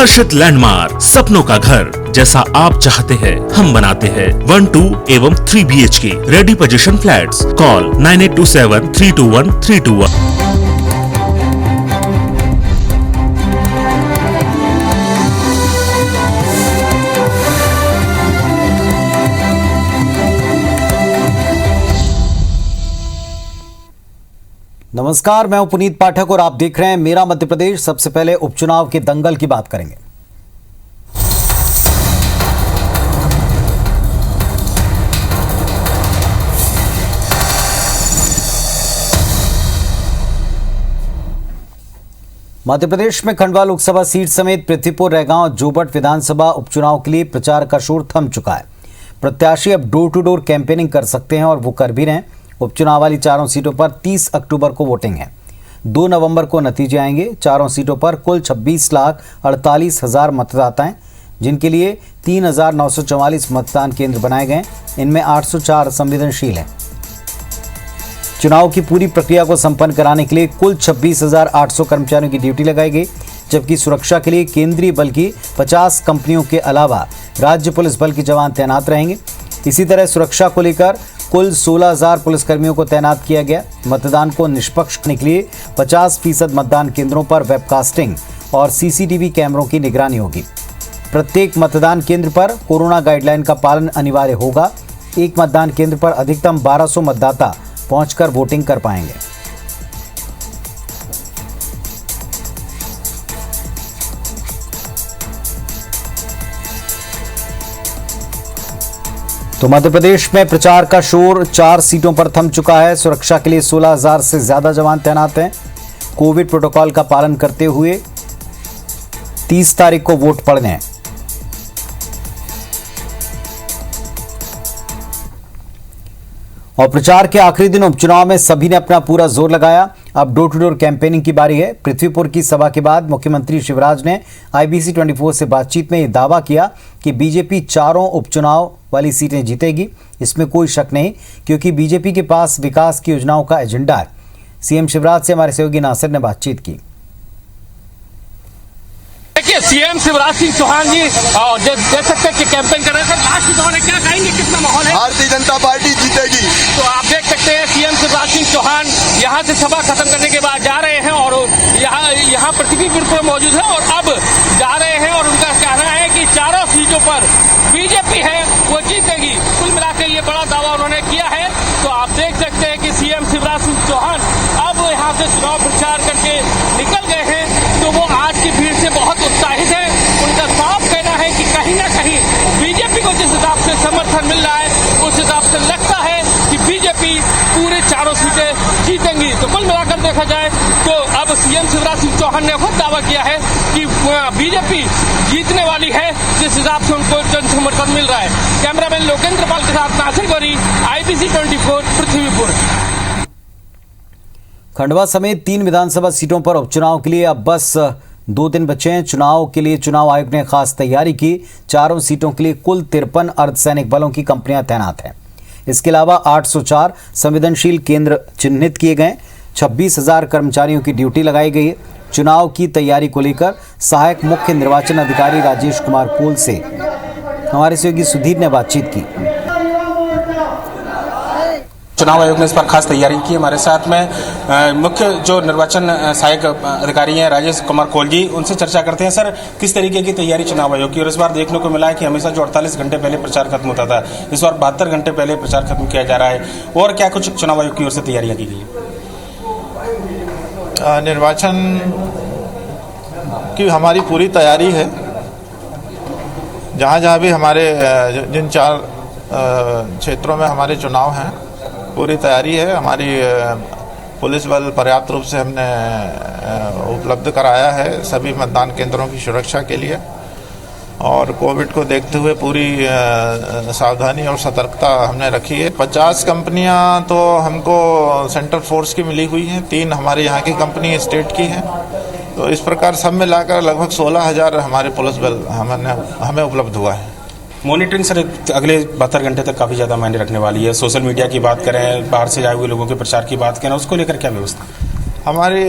हर्षित landmark, सपनों का घर जैसा आप चाहते हैं हम बनाते हैं। 1, 2 एवं 3 BHK ready position flats. Call 9827321321। नमस्कार, मैं हूं पुनीत पाठक और आप देख रहे हैं मेरा मध्य प्रदेश। सबसे पहले उपचुनाव के दंगल की बात करेंगे। मध्य प्रदेश में खंडवा लोकसभा सीट समेत पृथ्वीपुर, रैगांव, जोबट विधानसभा उपचुनाव के लिए प्रचार का शोर थम चुका है। प्रत्याशी अब डोर टू डोर कैंपेनिंग कर सकते हैं और वो कर भी रहे हैं। उपचुनाव वाली चारों सीटों पर 30 अक्टूबर को वोटिंग है। 2 नवंबर को नतीजे आएंगे। चारों सीटों पर कुल 26,48,000 मतदाता हैं, जिनके लिए 3,944 मतदान केंद्र बनाए गए। इनमें 804 संवेदनशील हैं। चुनाव की पूरी प्रक्रिया को संपन्न कराने के लिए कुल 26,800 कर्मचारियों की ड्यूटी लगाई गई, जबकि सुरक्षा के लिए केंद्रीय बल की 50 कंपनियों के अलावा राज्य पुलिस बल के जवान तैनात रहेंगे। इसी तरह सुरक्षा को लेकर कुल 16,000 पुलिसकर्मियों को तैनात किया गया। मतदान को निष्पक्ष करने के लिए 50% मतदान केंद्रों पर वेबकास्टिंग और CCTV कैमरों की निगरानी होगी। प्रत्येक मतदान केंद्र पर कोरोना गाइडलाइन का पालन अनिवार्य होगा। एक मतदान केंद्र पर अधिकतम 1200 मतदाता पहुंचकर वोटिंग कर पाएंगे। तो मध्य प्रदेश में प्रचार का शोर 4 सीटों पर थम चुका है। सुरक्षा के लिए 16,000 से ज्यादा जवान तैनात हैं। कोविड प्रोटोकॉल का पालन करते हुए 30 तारीख को वोट पड़ने हैं। और प्रचार के आखिरी दिन उपचुनाव में सभी ने अपना पूरा जोर लगाया। अब डोर टू डोर कैंपेनिंग की बारी है। पृथ्वीपुर की सभा के बाद मुख्यमंत्री शिवराज ने IBC 24 से बातचीत में यह दावा किया कि बीजेपी चारों उपचुनाव वाली सीटें जीतेगी। इसमें कोई शक नहीं, क्योंकि बीजेपी के पास विकास की योजनाओं का एजेंडा है। CM शिवराज से हमारे सहयोगी नासिर ने बातचीत की। CM शिवराज सिंह चौहान जी देख सकते हैं कि कैंपेन कर रहे थे। लास्ट दौर में क्या कहेंगे, कितना माहौल है? भारतीय जनता पार्टी जीतेगी। तो आप देख सकते हैं CM शिवराज सिंह चौहान यहां से सभा खत्म करने के बाद जा रहे हैं और यहां पृथ्वीपुर पर मौजूद है और अब जा रहे हैं और उनका कहना है कि चारों सीटों पर बीजेपी है वो जीतेगी। कुल मिलाकर ये बड़ा दावा उन्होंने किया है। तो आप देख सकते हैं कि CM शिवराज सिंह चौहान अब यहाँ से चुनाव प्रचार करके निकल गए हैं। तो वो आज की भीड़ से बहुत उत्साहित है। उनका साफ कहना है कि कहीं ना कहीं बीजेपी को जिस हिसाब से समर्थन मिल रहा है, उस हिसाब से लगता है कि बीजेपी पूरे चारों सीटें जीतेंगी। तो कुल मिलाकर देखा जाए तो अब CM शिवराज सिंह चौहान ने खुद दावा किया है कि बीजेपी जीतने वाली है, जिस हिसाब से उनको जन समर्थन मिल रहा है। कैमरामैन लोकेंद्र पाल के साथ नासिर गौरी, IBC 24 पृथ्वीपुर। खंडवा समेत 3 विधानसभा सीटों पर उपचुनाव के लिए अब बस 2 दिन बचे हैं। चुनाव के लिए चुनाव आयोग ने खास तैयारी की। चारों सीटों के लिए कुल 53 अर्धसैनिक बलों की कंपनियां तैनात हैं। इसके अलावा 804 संवेदनशील केंद्र चिन्हित किए गए। 26,000 कर्मचारियों की ड्यूटी लगाई गई है। चुनाव की तैयारी को लेकर सहायक मुख्य निर्वाचन अधिकारी राजेश कुमार कोल से हमारे सहयोगी सुधीर ने बातचीत की। चुनाव आयोग ने इस पर खास तैयारी की। हमारे साथ में मुख्य जो निर्वाचन सहायक अधिकारी हैं राजेश कुमार कोल जी, उनसे चर्चा करते हैं। सर, किस तरीके की तैयारी चुनाव आयोग की? और इस बार देखने को मिला है कि हमेशा जो 48 घंटे पहले प्रचार खत्म होता था, इस बार 72 घंटे पहले प्रचार खत्म किया जा रहा है। और क्या कुछ चुनाव आयोग की ओर से तैयारियां की गई? निर्वाचन की हमारी पूरी तैयारी है। जहाँ भी हमारे जिन 4 क्षेत्रों में हमारे चुनाव हैं, पूरी तैयारी है। हमारी पुलिस बल पर्याप्त रूप से हमने उपलब्ध कराया है सभी मतदान केंद्रों की सुरक्षा के लिए। और कोविड को देखते हुए पूरी सावधानी और सतर्कता हमने रखी है। 50 कंपनियां तो हमको सेंट्रल फोर्स की मिली हुई हैं, 3 हमारे यहाँ की कंपनी स्टेट की हैं। तो इस प्रकार सब मिलाकर लगभग 16,000 हमारे पुलिस बल हमें उपलब्ध हुआ है। मॉनिटरिंग सर अगले 72 घंटे तक काफ़ी ज़्यादा मायने रखने वाली है। सोशल मीडिया की बात करें, बाहर से आए हुए लोगों के प्रचार की बात करें, उसको लेकर क्या व्यवस्था? हमारी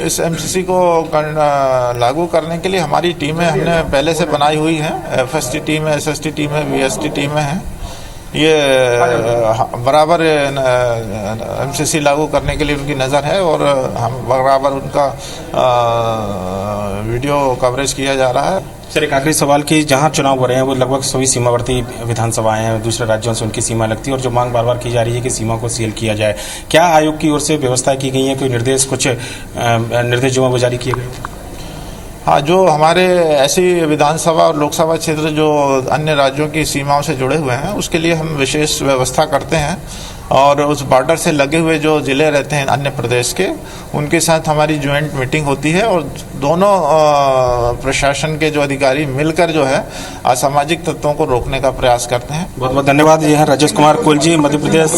इस एमसीसी को लागू करने के लिए हमारी टीमें हमने पहले से बनाई हुई हैं। एफएसटी टीम है, एसएसटी टीम है, वीएसटी टीमें हैं। ये बराबर एमसीसी लागू करने के लिए उनकी नज़र है और हम बराबर उनका वीडियो कवरेज किया जा रहा है। सर, एक आखिरी सवाल कि जहां चुनाव हो रहे हैं वो लगभग सभी सीमावर्ती विधानसभाएं हैं, दूसरे राज्यों से उनकी सीमा लगती है और जो मांग बार बार की जा रही है कि सीमा को सील किया जाए, क्या आयोग की ओर से व्यवस्था की गई है? कोई निर्देश, कुछ निर्देश जो जारी किए गए? हाँ, जो हमारे ऐसी विधानसभा और लोकसभा क्षेत्र जो अन्य राज्यों की सीमाओं से जुड़े हुए हैं उसके लिए हम विशेष व्यवस्था करते हैं और उस बॉर्डर से लगे हुए जो ज़िले रहते हैं अन्य प्रदेश के, उनके साथ हमारी ज्वाइंट मीटिंग होती है और दोनों प्रशासन के जो अधिकारी मिलकर जो है असामाजिक तत्वों को रोकने का प्रयास करते हैं। बहुत बहुत धन्यवाद। ये हैं राजेश कुमार कोल जी, मध्य प्रदेश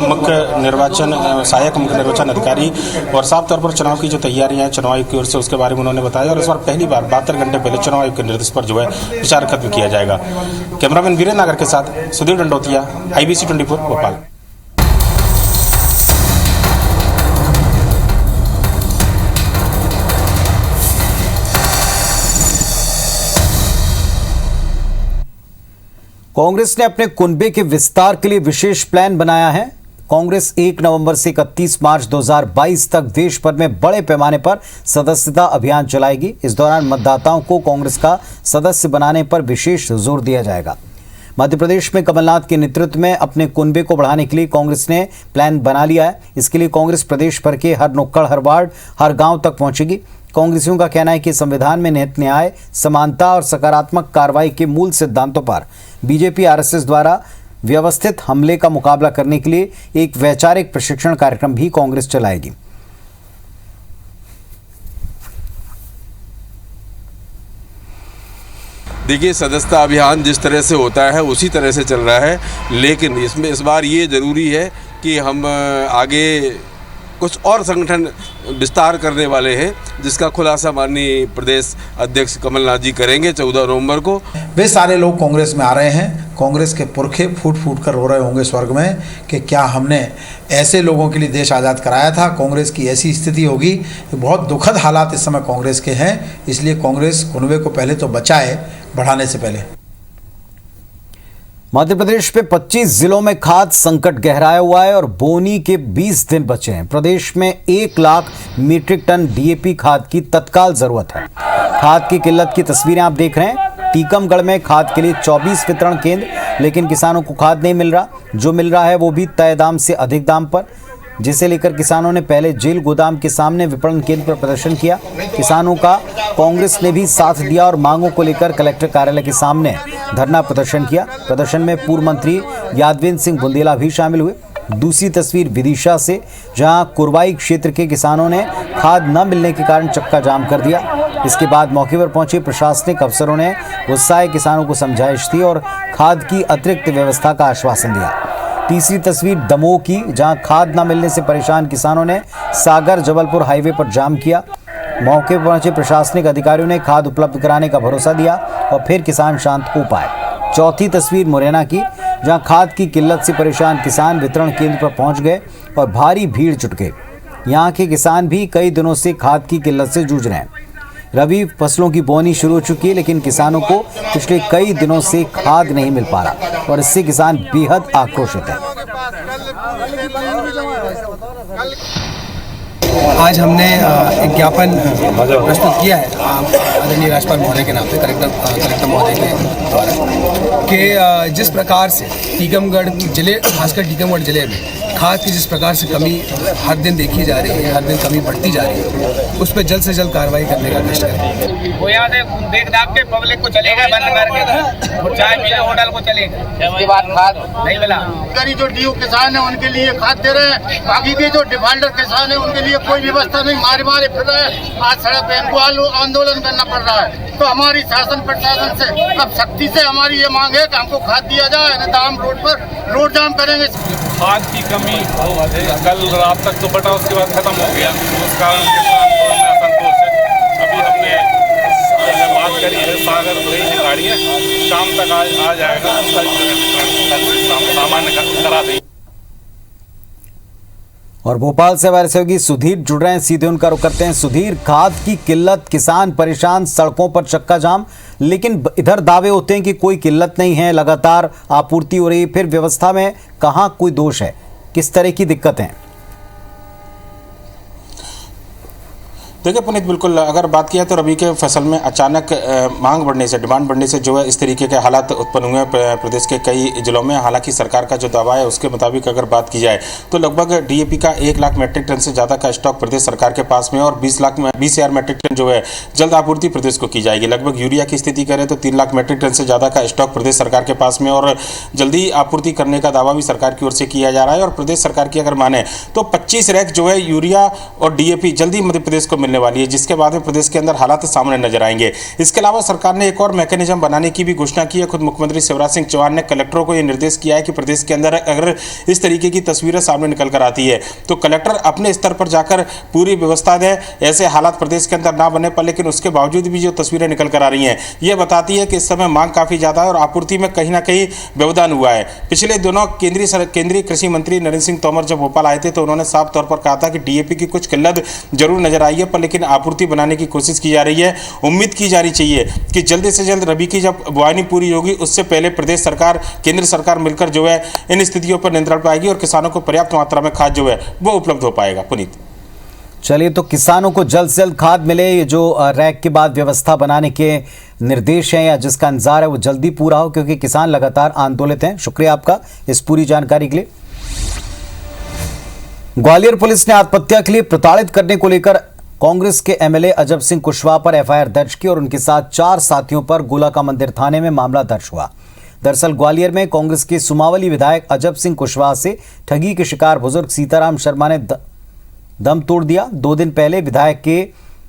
मुख्य निर्वाचन सहायक मुख्य निर्वाचन अधिकारी। और साफ तौर पर चुनाव की जो तैयारियां हैं चुनाव आयोग की ओर से उसके बारे में उन्होंने बताया और इस बार पहली बार 72 घंटे पहले चुनाव आयोग के निर्देश पर जो है प्रचार खत्म किया जाएगा। कैमरामैन वीरेंद्र नागर के साथ सुधीर डंडोतिया, IBC 24 भोपाल। कांग्रेस ने अपने कुनबे के विस्तार के लिए विशेष प्लान बनाया है। कांग्रेस 1 नवंबर से 31 मार्च 2022 तक देश भर में बड़े पैमाने पर सदस्यता अभियान चलाएगी। इस दौरान मतदाताओं को कांग्रेस का सदस्य बनाने पर विशेष जोर दिया जाएगा। मध्य प्रदेश में कमलनाथ के नेतृत्व में अपने कुनबे को बढ़ाने के लिए कांग्रेस ने प्लान बना लिया है। इसके लिए कांग्रेस प्रदेश भर के हर नुक्कड़, हर वार्ड, हर गांव तक पहुंचेगी। कांग्रेसियों का कहना है कि संविधान में निहित न्याय, समानता और सकारात्मक कार्रवाई के मूल सिद्धांतों पर बीजेपी आरएसएस द्वारा व्यवस्थित हमले का मुकाबला करने के लिए एक वैचारिक प्रशिक्षण कार्यक्रम भी कांग्रेस चलाएगी। देखिए, सदस्यता अभियान जिस तरह से होता है उसी तरह से चल रहा है, लेकिन इसमें इस बार ये ज़रूरी है कि हम आगे कुछ और संगठन विस्तार करने वाले हैं, जिसका खुलासा माननीय प्रदेश अध्यक्ष कमलनाथ जी करेंगे 14 नवंबर को। वे सारे लोग कांग्रेस में आ रहे हैं। कांग्रेस के पुरखे फूट फूट कर रो रहे होंगे स्वर्ग में कि क्या हमने ऐसे लोगों के लिए देश आज़ाद कराया था। कांग्रेस की ऐसी स्थिति होगी। बहुत दुखद हालात इस समय कांग्रेस के हैं, इसलिए कांग्रेस कुनबे को पहले तो बचाए, बढ़ाने से पहले। मध्य प्रदेश में 25 जिलों में खाद्य संकट गहराया हुआ है और बोनी के 20 दिन बचे हैं। प्रदेश में 1 लाख मीट्रिक टन डीएपी खाद की तत्काल जरूरत है। खाद की किल्लत की तस्वीरें आप देख रहे हैं। टीकमगढ़ में खाद के लिए 24 वितरण केंद्र, लेकिन किसानों को खाद नहीं मिल रहा। जो मिल रहा है वो भी तय दाम से अधिक दाम पर, जिसे लेकर किसानों ने पहले जेल गोदाम के सामने विपणन केंद्र पर प्रदर्शन किया। किसानों का कांग्रेस ने भी साथ दिया और मांगों को लेकर कलेक्टर कार्यालय के सामने धरना प्रदर्शन किया। प्रदर्शन में पूर्व मंत्री यादवेंद्र सिंह बुंदेला भी शामिल हुए। दूसरी तस्वीर विदिशा से, जहां कुरवाई क्षेत्र के किसानों ने खाद न मिलने के कारण चक्का जाम कर दिया। इसके बाद मौके पर पहुंचे प्रशासनिक अफसरों ने गुस्साए किसानों को समझाइश दी और खाद की अतिरिक्त व्यवस्था का आश्वासन दिया। तीसरी तस्वीर दमोह की, जहां खाद न मिलने से परेशान किसानों ने सागर जबलपुर हाईवे पर जाम किया। मौके पर पहुंचे प्रशासनिक अधिकारियों ने खाद उपलब्ध कराने का भरोसा दिया और फिर किसान शांत हो पाए। चौथी तस्वीर मुरैना की, जहां खाद की किल्लत से परेशान किसान वितरण केंद्र पर पहुंच गए और भारी भीड़ जुट गई। यहां के किसान भी कई दिनों से खाद की किल्लत से जूझ रहे हैं। रबी फसलों की बोनी शुरू हो चुकी है, लेकिन किसानों को पिछले कई दिनों से खाद नहीं मिल पा रहा और इससे किसान बेहद आक्रोशित है। आज हमने एक ज्ञापन प्रस्तुत किया है आदरणीय राज्यपाल महोदय के नाम पे, कलेक्टर महोदय के द्वारा, कि जिस प्रकार से टीकमगढ़ जिले, खासकर टीकमगढ़ जिले में खाद की जिस प्रकार से कमी हर दिन देखी जा रही है, हर दिन कमी बढ़ती जा रही है, उस पर जल्द से जल्द कार्रवाई करने का कष्ट करें। वो यहाँ से देख दाख के पब्लिक को चलेगा बंद करके, वो चाय पीने होटल को चलेगा, इसके बाद खाद नहीं मिला। जो डीयू किसान है उनके लिए खाद दे रहे हैं, बाकी के जो डिफाल्टर किसान है उनके लिए कोई व्यवस्था नहीं, मारे फिर रहे हैं। आज सड़क पे इनको आंदोलन करना पड़ रहा है। तो हमारी शासन प्रशासन से अब सख्ती से हमारी ये मांग है कि हमको खाद दिया जाए, नहीं तो हम रोड पर रोड जाम करेंगे। खाद की कमी कल रात तक तो बटा, उसके बाद खत्म हो गया, उस कारण किसान असंतोष है। अभी हमने बात करी है सागर से गाड़ी है, शाम तक आ जाएगा, सामान्य करा देंगे। और भोपाल से हमारे सहयोगी सुधीर जुड़ रहे हैं, सीधे उनका रुख करते हैं। सुधीर, खाद की किल्लत, किसान परेशान, सड़कों पर चक्का जाम, लेकिन इधर दावे होते हैं कि कोई किल्लत नहीं है, लगातार आपूर्ति हो रही है। फिर व्यवस्था में कहाँ कोई दोष है, किस तरह की दिक्कत है? देखिए पुनीत, बिल्कुल अगर बात किया तो रबी के फसल में अचानक मांग बढ़ने से, डिमांड बढ़ने से जो है इस तरीके के हालात उत्पन्न हुए हैं प्रदेश के कई जिलों में। हालांकि सरकार का जो दावा है उसके मुताबिक अगर बात की जाए तो लगभग डीएपी का 1 लाख मेट्रिक टन से ज़्यादा का स्टॉक प्रदेश सरकार के पास में, और 20,000 मेट्रिक टन जो है जल्द आपूर्ति प्रदेश को की जाएगी। लगभग यूरिया की स्थिति करें तो 3 लाख मेट्रिक टन से ज़्यादा का स्टॉक प्रदेश सरकार के पास में, और जल्दी आपूर्ति करने का दावा भी सरकार की ओर से किया जा रहा है। और प्रदेश सरकार की अगर माने तो 25 रैक जो है यूरिया और डीएपी जल्दी मध्य प्रदेश को मिलने वाली है, जिसके बाद में प्रदेश के अंदर हालात सामने नजर आएंगे। इसके अलावा सरकार ने एक और मैकेनिज्म बनाने की भी घोषणा की है। खुद मुख्यमंत्री शिवराज सिंह चौहान ने कलेक्टरों को यह निर्देश किया है कि प्रदेश के अंदर अगर इस तरीके की तस्वीरें सामने निकल कर आती है तो कलेक्टर अपने स्तर पर जाकर पूरी व्यवस्था दें। ऐसे हालात प्रदेश के अंदर ना बने पर, लेकिन उसके बावजूद भी जो तस्वीरें निकल कर आ रही हैं यह बताती है कि इस समय मांग काफी ज्यादा है और आपूर्ति में कहीं ना कहीं व्यवधान हुआ है। पिछले दिनों केंद्रीय कृषि मंत्री नरेंद्र सिंह तोमर जब भोपाल आए थे तो उन्होंने साफ तौर पर कहा था कि डीएपी की कुछ किल्लत जरूर नजर आई है, पर लेकिन आपूर्ति बनाने की कोशिश की जा रही है। उम्मीद की जा रही चाहिए कि जल्दी से जल्द रबी की जब बुआई पूरी होगी उससे पहले प्रदेश सरकार, केंद्र सरकार मिलकर जो है इन स्थितियों पर नियंत्रण पाएगी और किसानों को पर्याप्त मात्रा में खाद जो है वो उपलब्ध हो पाएगा। पुनीत, चलिए, तो किसानों को जल्द से जल्द खाद मिले, ये जो रैक के बाद व्यवस्था बनाने के निर्देश हैं या जिसका इंतजार है वो जल्दी पूरा हो, क्योंकि किसान लगातार आंदोलित हैं। शुक्रिया आपका इस पूरी जानकारी के लिए। ग्वालियर पुलिस ने आत्महत्या के लिए प्रताड़ित करने को लेकर कांग्रेस के एमएलए अजब सिंह कुशवाहा पर एफआईआर दर्ज की और उनके साथ 4 साथियों पर गोला का मंदिर थाने में मामला दर्ज हुआ। दरअसल ग्वालियर में कांग्रेस के सुमावली विधायक अजब सिंह कुशवाहा से ठगी के शिकार बुजुर्ग सीताराम शर्मा ने दम तोड़ दिया। 2 दिन पहले विधायक के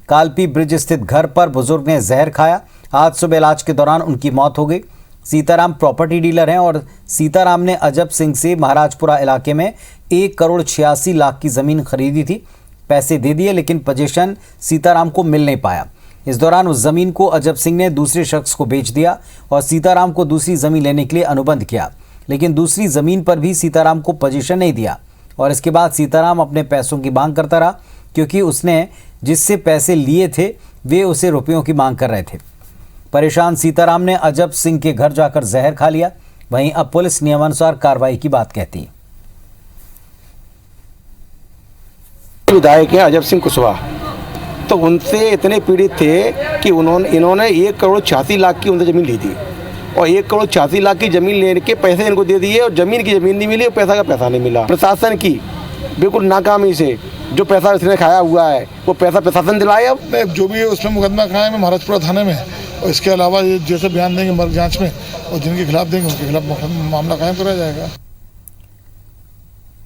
कालपी ब्रिज स्थित घर पर बुजुर्ग ने जहर खाया। आज सुबह इलाज के दौरान उनकी मौत हो गई। सीताराम प्रॉपर्टी डीलर हैं और सीताराम ने अजब सिंह से महाराजपुरा इलाके में 1,86,00,000 की जमीन खरीदी थी। पैसे दे दिए, लेकिन पोजीशन सीताराम को मिल नहीं पाया। इस दौरान उस जमीन को अजब सिंह ने दूसरे शख्स को बेच दिया और सीताराम को दूसरी जमीन लेने के लिए अनुबंध किया, लेकिन दूसरी जमीन पर भी सीताराम को पोजीशन नहीं दिया। और इसके बाद सीताराम अपने पैसों की मांग करता रहा, क्योंकि उसने जिससे पैसे लिए थे वे उसे रुपयों की मांग कर रहे थे। परेशान सीताराम ने अजब सिंह के घर जाकर जहर खा लिया। वहीं अब पुलिस नियमानुसार कार्रवाई की बात कहती है। विधायक हैं अजब सिंह कुशवाहा, तो उनसे इतने पीड़ित थे कि इन्होंने 1,86,00,000 की उनसे ज़मीन ली थी और 1,86,00,000 की ज़मीन लेने के पैसे इनको दे दिए और ज़मीन की ज़मीन नहीं मिली और पैसा का पैसा नहीं मिला। प्रशासन की बिल्कुल नाकामी से जो पैसा इसने खाया हुआ है वो पैसा प्रशासन दिलाए। अब जो भी उसमें मुकदमा खाया है महाराजपुरा थाने में, और इसके अलावा ये जैसे बयान देंगे मर्ग जाँच में और जिनके खिलाफ देंगे उनके खिलाफ मामला कायम कराया जाएगा।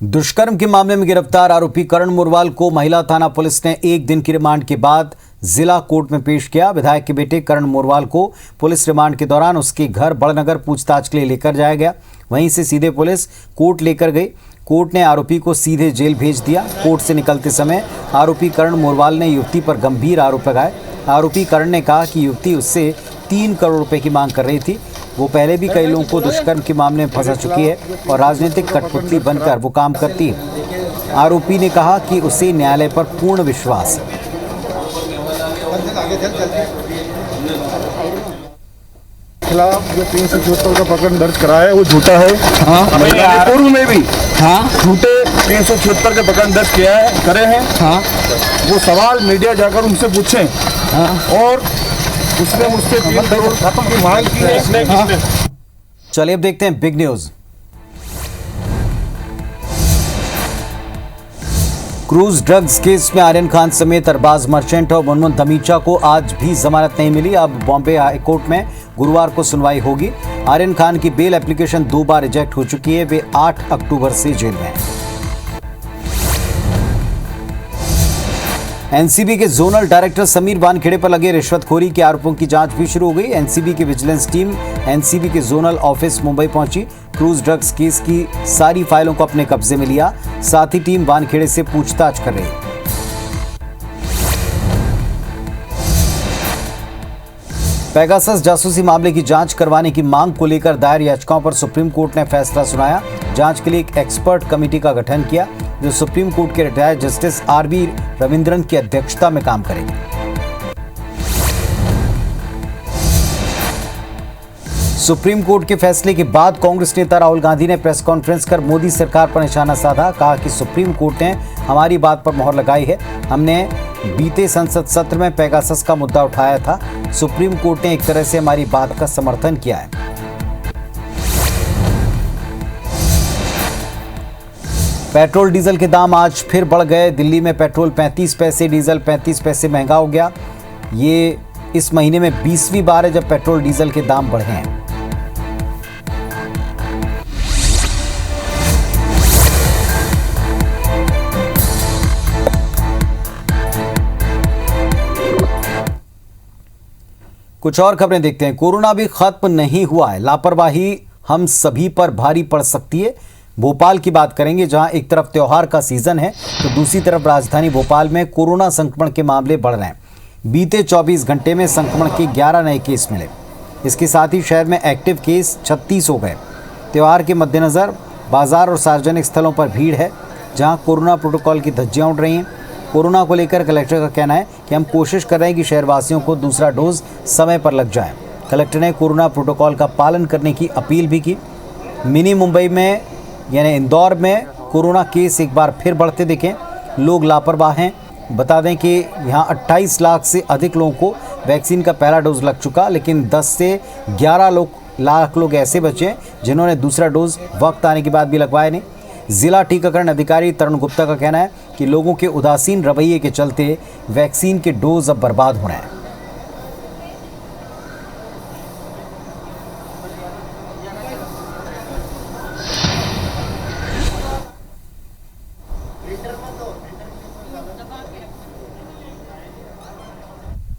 दुष्कर्म के मामले में गिरफ्तार आरोपी करण मोरवाल को महिला थाना पुलिस ने 1 दिन की रिमांड के बाद जिला कोर्ट में पेश किया। विधायक के बेटे करण मोरवाल को पुलिस रिमांड के दौरान उसके घर बड़नगर पूछताछ के लिए लेकर जाया गया। वहीं से सीधे पुलिस कोर्ट लेकर गई। कोर्ट ने आरोपी को सीधे जेल भेज दिया। कोर्ट से निकलते समय आरोपी करण मोरवाल ने युवती पर गंभीर आरोप लगाए। आरोपी करण ने कहा कि युवती उससे 3 करोड़ रुपए की मांग कर रही थी। वो पहले भी कई लोगों को दुष्कर्म के मामले में फंसा चुकी है और राजनीतिक कठपुतली बनकर वो काम करती है। आरोपी ने कहा कि उसे न्यायालय पर पूर्ण विश्वास है। खिलाफ जो 376 का प्रकरण दर्ज कराया है वो झूठा है। पूर्व में भी झूठे 376 का प्रकरण दर्ज किया है, करे हैं। वो सवाल मीडिया जाकर उनसे पूछें। और उसने मुझसे 3 करोड़ की मांग की है। चलिए अब देखते हैं big news. Cruise drugs case में आर्यन खान समेत अरबाज मर्चेंट और मुनमुन धमीचा को आज भी जमानत नहीं मिली। अब बॉम्बे हाई कोर्ट में गुरुवार को सुनवाई होगी। आर्यन खान की बेल एप्लीकेशन 2 बार रिजेक्ट हो चुकी है। वे 8 अक्टूबर से जेल में हैं। एनसीबी के जोनल डायरेक्टर समीर वानखेड़े पर लगे रिश्वतखोरी के आरोपों की जांच भी शुरू हो गई। एनसीबी की विजिलेंस टीम एनसीबी के जोनल ऑफिस मुंबई पहुंची। क्रूज ड्रग्स केस की सारी फाइलों को अपने कब्जे में लिया। साथ ही टीम वानखेड़े से पूछताछ कर रही है। पेगासस जासूसी मामले की जांच करवाने की मांग को लेकर दायर याचिकाओं पर सुप्रीम कोर्ट ने फैसला सुनाया। जांच के लिए एक एक्सपर्ट कमेटी का गठन किया। जो सुप्रीम कोर्ट के रिटायर्ड जस्टिस आर.वी. रविंद्रन की अध्यक्षता में काम करेगी। सुप्रीम कोर्ट के फैसले के बाद कांग्रेस नेता राहुल गांधी ने प्रेस कॉन्फ्रेंस कर मोदी सरकार पर निशाना साधा। कहा कि सुप्रीम कोर्ट ने हमारी बात पर मोहर लगाई है। हमने बीते संसद सत्र में पेगासस का मुद्दा उठाया था। सुप्रीम कोर्ट ने एक तरह से हमारी बात का समर्थन किया है। पेट्रोल डीजल के दाम आज फिर बढ़ गए। दिल्ली में पेट्रोल 35 पैसे, डीजल 35 पैसे महंगा हो गया। ये इस महीने में 20वीं बार है जब पेट्रोल डीजल के दाम बढ़े हैं। कुछ और खबरें देखते हैं। कोरोना भी खत्म नहीं हुआ है, लापरवाही हम सभी पर भारी पड़ सकती है। भोपाल की बात करेंगे, जहां एक तरफ त्योहार का सीजन है तो दूसरी तरफ राजधानी भोपाल में कोरोना संक्रमण के मामले बढ़ रहे हैं। बीते 24 घंटे में संक्रमण के 11 नए केस मिले। इसके साथ ही शहर में एक्टिव केस 36 हो गए। त्योहार के मद्देनजर बाजार और सार्वजनिक स्थलों पर भीड़ है, जहां कोरोना प्रोटोकॉल की धज्जियां उड़ रही हैं। कोरोना को लेकर कलेक्टर का कहना है कि हम कोशिश कर रहे हैं कि शहरवासियों को दूसरा डोज समय पर लग जाए। कलेक्टर ने कोरोना प्रोटोकॉल का पालन करने की अपील भी की। मिनी मुंबई में यानी इंदौर में कोरोना केस एक बार फिर बढ़ते दिखे। लोग लापरवाह हैं। बता दें कि यहाँ 28 लाख से अधिक लोगों को वैक्सीन का पहला डोज लग चुका, लेकिन 10 से 11 लाख लोग ऐसे बचे जिन्होंने दूसरा डोज वक्त आने के बाद भी लगवाया नहीं। जिला टीकाकरण अधिकारी तरुण गुप्ता का कहना है कि लोगों के उदासीन रवैये के चलते वैक्सीन के डोज अब बर्बाद हो रहे हैं।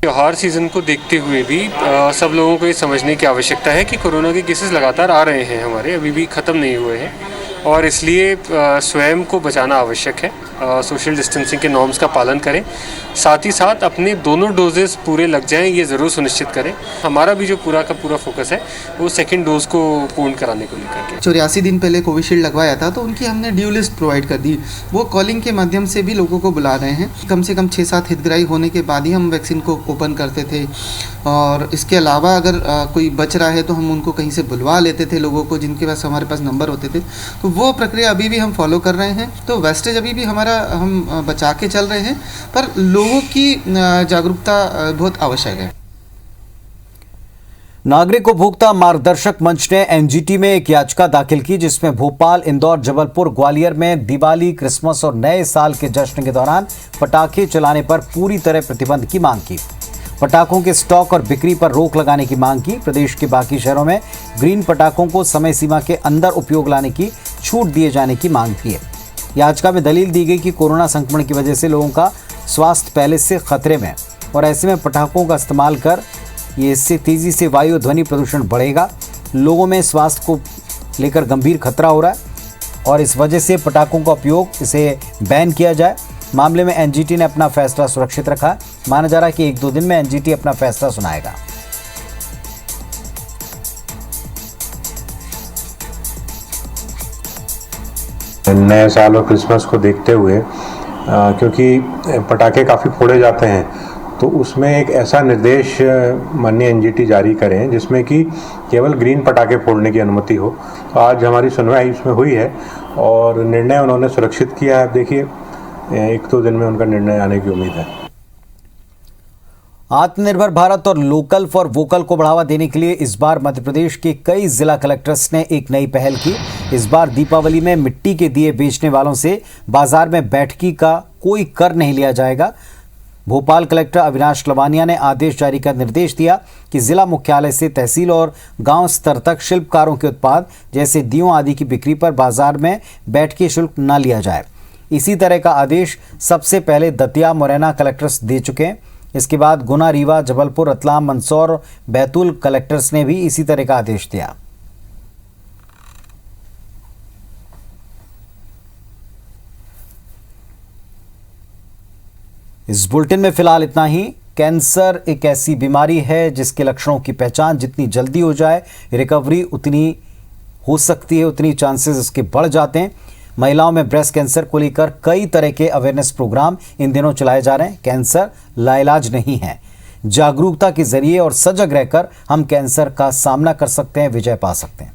त्योहार सीज़न को देखते हुए भी सब लोगों को ये समझने की आवश्यकता है कि कोरोना के केसेस लगातार आ रहे हैं, हमारे अभी भी ख़त्म नहीं हुए हैं और इसलिए स्वयं को बचाना आवश्यक है। सोशल डिस्टेंसिंग के नॉर्म्स का पालन करें, साथ ही साथ अपने दोनों डोजेस पूरे लग जाएं ये ज़रूर सुनिश्चित करें। हमारा भी जो पूरा का पूरा फोकस है वो सेकंड डोज को पूर्ण कराने को लेकर के। 84 दिन पहले कोविशील्ड लगवाया था तो उनकी हमने ड्यू लिस्ट प्रोवाइड कर दी। वो कॉलिंग के माध्यम से भी लोगों को बुला रहे हैं। कम से कम 6-7 हितग्राही होने के बाद ही हम वैक्सीन को ओपन करते थे और इसके अलावा अगर कोई बच रहा है तो हम उनको कहीं से बुलवा लेते थे, लोगों को जिनके पास हमारे पास नंबर होते थे। तो वो प्रक्रिया अभी भी हम फॉलो कर रहे हैं। तो वेस्टेज अभी भी हमारा हम बचा के चल रहे हैं, पर लोगों की जागरूकता बहुत आवश्यक है। नागरिक उपभोक्ता मार्गदर्शक मंच ने एनजीटी में एक याचिका दाखिल की, जिसमें भोपाल, इंदौर, जबलपुर, ग्वालियर में दिवाली, क्रिसमस और नए साल के जश्न के दौरान पटाखे चलाने पर पूरी तरह प्रतिबंध की मांग की। पटाखों के स्टॉक और बिक्री पर रोक लगाने की मांग की। प्रदेश के बाकी शहरों में ग्रीन पटाखों को समय सीमा के अंदर उपयोग लाने की छूट दिए जाने की मांग की है। याचिका में दलील दी गई कि कोरोना संक्रमण की वजह से लोगों का स्वास्थ्य पहले से खतरे में और ऐसे में पटाखों का इस्तेमाल कर इससे तेज़ी से वायु ध्वनि प्रदूषण बढ़ेगा। लोगों में स्वास्थ्य को लेकर गंभीर खतरा हो रहा है और इस वजह से पटाखों का उपयोग इसे बैन किया जाए। मामले में एनजीटी ने अपना फैसला सुरक्षित रखा है। माना जा रहा है कि 1-2 दिन में एनजीटी अपना फैसला सुनाएगा। नए साल और क्रिसमस को देखते हुए क्योंकि पटाखे काफ़ी फोड़े जाते हैं तो उसमें एक ऐसा निर्देश माननीय एनजीटी जारी करें जिसमें कि केवल ग्रीन पटाखे फोड़ने की अनुमति हो। तो आज हमारी सुनवाई इसमें हुई है और निर्णय उन्होंने सुरक्षित किया है। अब देखिए 1-2 दिन में उनका निर्णय आने की उम्मीद है। आत्मनिर्भर भारत और लोकल फॉर वोकल को बढ़ावा देने के लिए इस बार मध्य प्रदेश के कई जिला कलेक्टर्स ने एक नई पहल की। इस बार दीपावली में मिट्टी के दिए बेचने वालों से बाजार में बैठकी का कोई कर नहीं लिया जाएगा। भोपाल कलेक्टर अविनाश लवानिया ने आदेश जारी कर निर्देश दिया कि जिला मुख्यालय से तहसील और गांव स्तर तक शिल्पकारों के उत्पाद जैसे दियों आदि की बिक्री पर बाजार में बैठकी शुल्क न लिया जाए। इसी तरह का आदेश सबसे पहले दतिया, मुरैना कलेक्टर्स दे चुके हैं। इसके बाद गुना, रीवा, जबलपुर, रतलाम, मंदसौर, बैतूल कलेक्टर्स ने भी इसी तरह का आदेश दिया। इस बुलेटिन में फिलहाल इतना ही। कैंसर एक ऐसी बीमारी है जिसके लक्षणों की पहचान जितनी जल्दी हो जाए, रिकवरी उतनी हो सकती है, उतनी चांसेस इसके बढ़ जाते हैं। महिलाओं में ब्रेस्ट कैंसर को लेकर कई तरह के अवेयरनेस प्रोग्राम इन दिनों चलाए जा रहे हैं। कैंसर लाइलाज नहीं है। जागरूकता के जरिए और सजग रहकर हम कैंसर का सामना कर सकते हैं, विजय पा सकते हैं।